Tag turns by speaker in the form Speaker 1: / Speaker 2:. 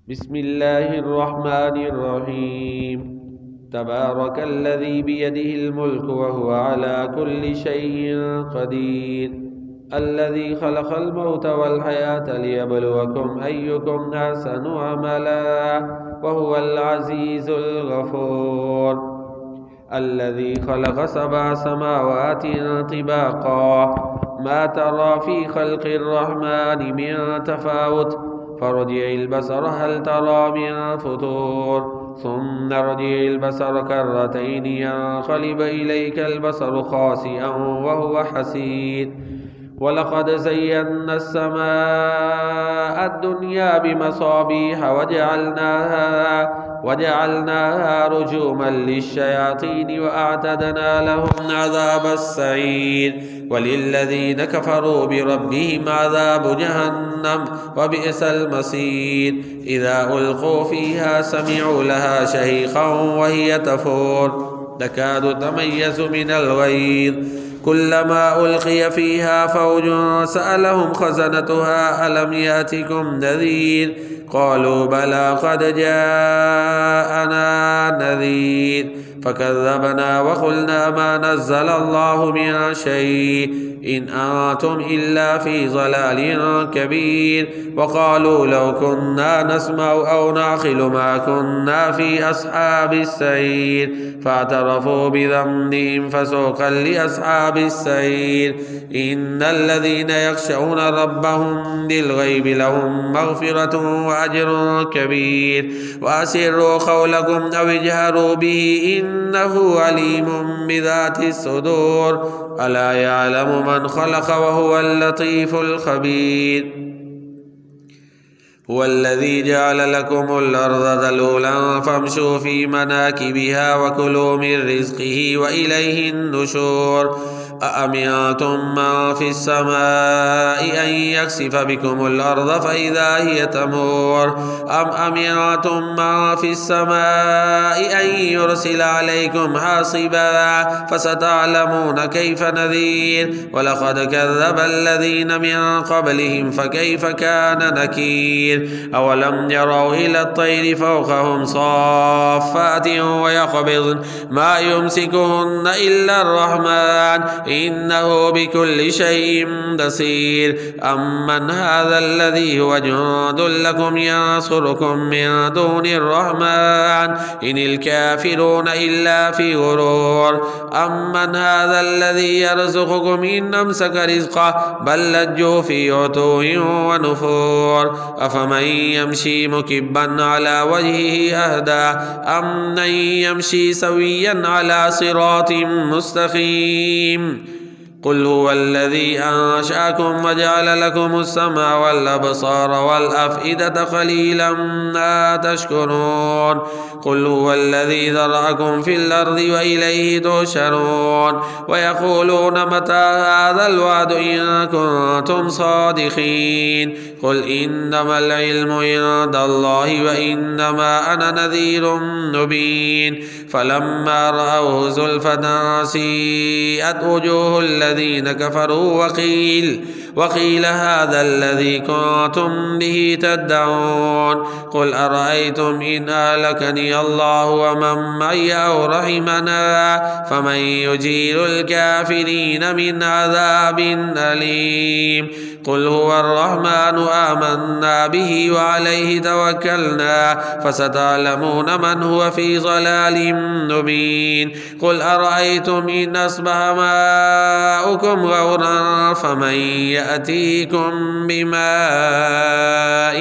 Speaker 1: بسم الله الرحمن الرحيم. تبارك الذي بيده الملك وهو على كل شيء قدير، الذي خلق الموت والحياة ليبلوكم أيكم أحسن عملا وهو العزيز الغفور، الذي خلق 7 سماوات طباقا ما ترى في خلق الرحمن من تفاوت، فارجع البصر هل ترى من فطور، ثم ارجع البصر كرتين ينقلب إليك البصر خاسئا وهو حسير. ولقد زينا السماء الدنيا بمصابيح وجعلناها رجوما للشياطين وأعتدنا لهم عذاب السعير. وللذين كفروا بربهم عذاب جهنم وبئس المصير. إذا ألقوا فيها سمعوا لها شهيقا وهي تفور تكاد تميز من الغيظ، كلما ألقي فيها فوج سألهم خزنتها ألم يأتكم نذير، قالوا بلى قد جاءنا نذير فكذبنا وقلنا ما نزل الله من شيء إن أنتم إلا في ضلال كبير. وقالوا لو كنا نسمع أو نعقل ما كنا في أصحاب السعير، فاعترفوا بذنبهم فسوقا لأصحاب السعير. إن الذين يخشون ربهم بالغيب لهم مغفرة وأجر كبير. وأسروا قولكم أو اجهروا به إنه عليم بذات الصدور، ألا يعلم من خلق وهو اللطيف الخبير. هو الذي جعل لكم الأرض ذلولا فامشوا في مناكبها وكلوا من رزقه وإليه النشور. أأمنتم من في السماء أن يخسف بكم الأرض فإذا هي تمور، أم أمنتم من في السماء أن يرسل عليكم حاصبا فستعلمون كيف نذير. ولقد كذب الذين من قبلهم فكيف كان نكير. أولم يروا إلى الطير فوقهم صافات ويقبضن ما يمسكهن إلا الرحمن إنه بكل شيء بصير. أمن هذا الذي هو جند لكم ينصركم من دون الرحمن إن الكافرون إلا في غرور. أمن هذا الذي يرزقكم إن أمسك رزقه بل لجوا في عتو ونفور. أفمن يمشي مكبا على وجهه أهدى أم من يمشي سويا على صراط مستقيم. قل هو الذي أنشأكم وجعل لكم السمع والأبصار والأفئدة قليلا ما تشكرون. قل هو الذي ذرأكم في الأرض وإليه تحشرون. ويقولون متى هذا الوعد إن كنتم صادقين. قل إنما العلم عند الله وإنما أنا نذير مبين. فلما رأوه زلفة سيئت وجوه الذين كفروا وقيل هذا الذي كنتم به تدعون. قل أرأيتم إن أهلكني الله ومن معي أو رحمنا فمن يجير الكافرين من عذاب أليم. قل هو الرحمن آمنا به وعليه توكلنا فستعلمون من هو في ضلال مبين. قل أرأيتم إن أصبح ماؤكم غورا فمن يأتيكم بماء